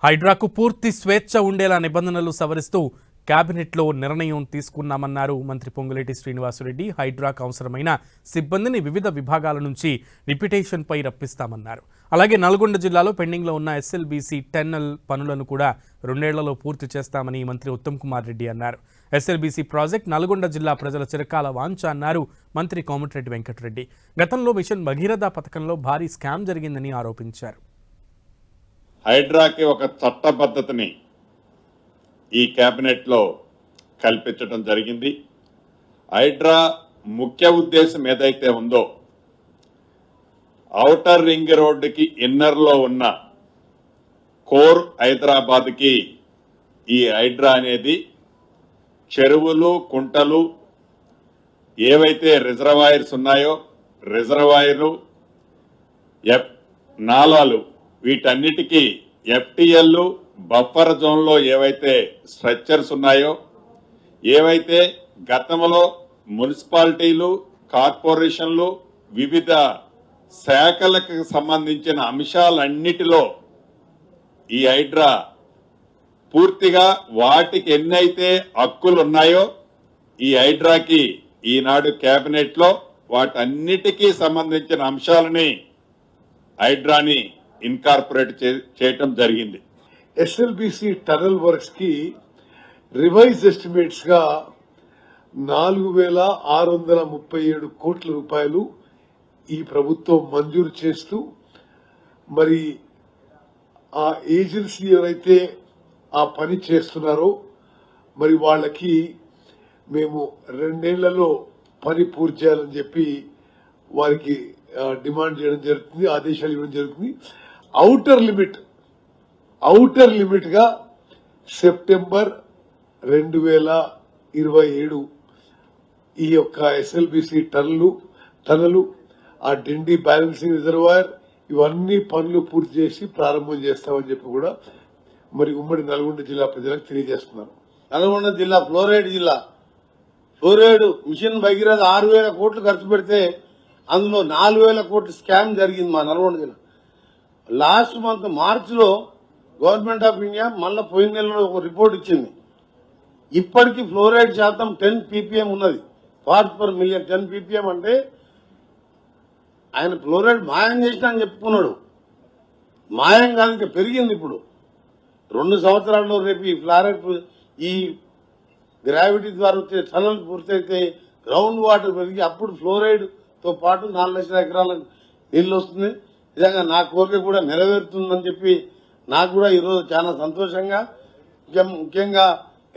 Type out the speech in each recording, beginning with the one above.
హైడ్రాకు పూర్తి స్వేచ్ఛ ఉండేలా నిబంధనలు సవరిస్తూ కేబినెట్లో నిర్ణయం తీసుకున్నామన్నారు మంత్రి పొంగులేటి శ్రీనివాసరెడ్డి. హైడ్రాకు అవసరమైన సిబ్బందిని వివిధ విభాగాల నుంచి రిపిటేషన్పై రప్పిస్తామన్నారు. అలాగే నల్గొండ జిల్లాలో పెండింగ్లో ఉన్న ఎస్ఎల్బీసీ టన్నెల్ పనులను కూడా 2 ఏళ్లలో పూర్తి చేస్తామని మంత్రి ఉత్తమ్ కుమార్ రెడ్డి అన్నారు. ఎస్ఎల్బీసీ ప్రాజెక్ట్ నల్గొండ జిల్లా ప్రజల చిరకాల వాంఛ అన్నారు మంత్రి కోమటిరెడ్డి వెంకటరెడ్డి. గతంలో మిషన్ భగీరథ పథకంలో భారీ స్కామ్ జరిగిందని ఆరోపించారు. హైడ్రాకి ఒక చట్టబద్ధతని ఈ కేబినెట్లో కల్పించడం జరిగింది. హైడ్రా ముఖ్య ఉద్దేశం ఏదైతే ఉందో ఔటర్ రింగ్ రోడ్డుకి ఇన్నర్లో ఉన్న కోర్ హైదరాబాద్కి ఈ హైడ్రా అనేది చెరువులు కుంటలు ఏవైతే రిజర్వాయర్స్ ఉన్నాయో రిజర్వాయర్లు నాలాలు వీటన్నిటికీ ఎఫ్టీఎల్ బఫర్ జోన్లో ఏవైతే స్ట్రక్చర్స్ ఉన్నాయో ఏవైతే గతంలో మున్సిపాలిటీలు కార్పొరేషన్లు వివిధ శాఖలకు సంబంధించిన అంశాలన్నిటిలో ఈ హైడ్రా పూర్తిగా వాటికి ఎన్నైతే హక్కులు ఉన్నాయో ఈ హైడ్రాకి ఈనాడు కేబినెట్ లో వాటన్నిటికీ సంబంధించిన అంశాలని హైడ్రాని ఇన్కార్పొరేట్ చేయటం జరిగింది. ఎస్ఎల్బీసీ టనల్ వర్క్స్ కి రివైజ్ ఎస్టిమేట్స్ గా 4,637 కోట్ల రూపాయలు ఈ ప్రభుత్వం మంజూరు చేస్తూ మరి ఆ ఏజెన్సీ ఎవరైతే ఆ పని చేస్తున్నారో మరి వాళ్ళకి మేము 2 ఏళ్లలో పని పూర్తి చేయాలని చెప్పి వారికి డిమాండ్ చేయడం జరుగుతుంది, ఆదేశాలు ఇవ్వడం జరుగుతుంది. ఔటర్ లిమిట్ గా సెప్టెంబర్ 2027 ఈ యొక్క ఎస్ఎల్బీసీ టనలు ఆ డిండి బ్యాలెన్సింగ్ రిజర్వాయర్ ఇవన్నీ పనులు పూర్తి చేసి ప్రారంభం చేస్తామని చెప్పి కూడా మరి ఉమ్మడి నల్గొండ జిల్లా ప్రజలకు తెలియజేస్తున్నారు. నల్గొండ జిల్లా ఫ్లోరైడ్ మిషన్ భగీరథ 6,000 కోట్లు ఖర్చు పెడితే అందులో 4,000 కోట్లు స్కామ్ జరిగింది మా నల్గొండ జిల్లా. లాస్ట్ మంత్ మార్చిలో గవర్నమెంట్ ఆఫ్ ఇండియా మళ్ళా పోయిన నెలలో ఒక రిపోర్ట్ ఇచ్చింది. ఇప్పటికీ ఫ్లోరైడ్ శాతం 10 ppm ఉన్నది. పార్ట్స్ పర్ మిలియన్ 10 ppm అంటే ఆయన ఫ్లోరైడ్ మాయం చేసినా అని చెప్పుకున్నాడు. మాయం కాదు, ఇంకా పెరిగింది. ఇప్పుడు 2 సంవత్సరాల్లో రేపు ఈ ఫ్లోరైడ్ ఈ గ్రావిటీ ద్వారా వచ్చే టనల్ పూర్తయితే గ్రౌండ్ వాటర్ పెరిగి అప్పుడు ఫ్లోరైడ్ తో పాటు 4 లక్షల ఎకరాల నీళ్లు వస్తుంది. నిజంగా నా కోరిక కూడా నెరవేరుతుందని చెప్పి నాకు కూడా ఈరోజు చాలా సంతోషంగా, ముఖ్యంగా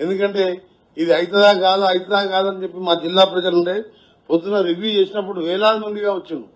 ఎందుకంటే ఇది అవుతుందా కాదని చెప్పి మా జిల్లా ప్రజలుండే పొద్దున రివ్యూ చేసినప్పుడు వేలాది మందిగా వచ్చిండు.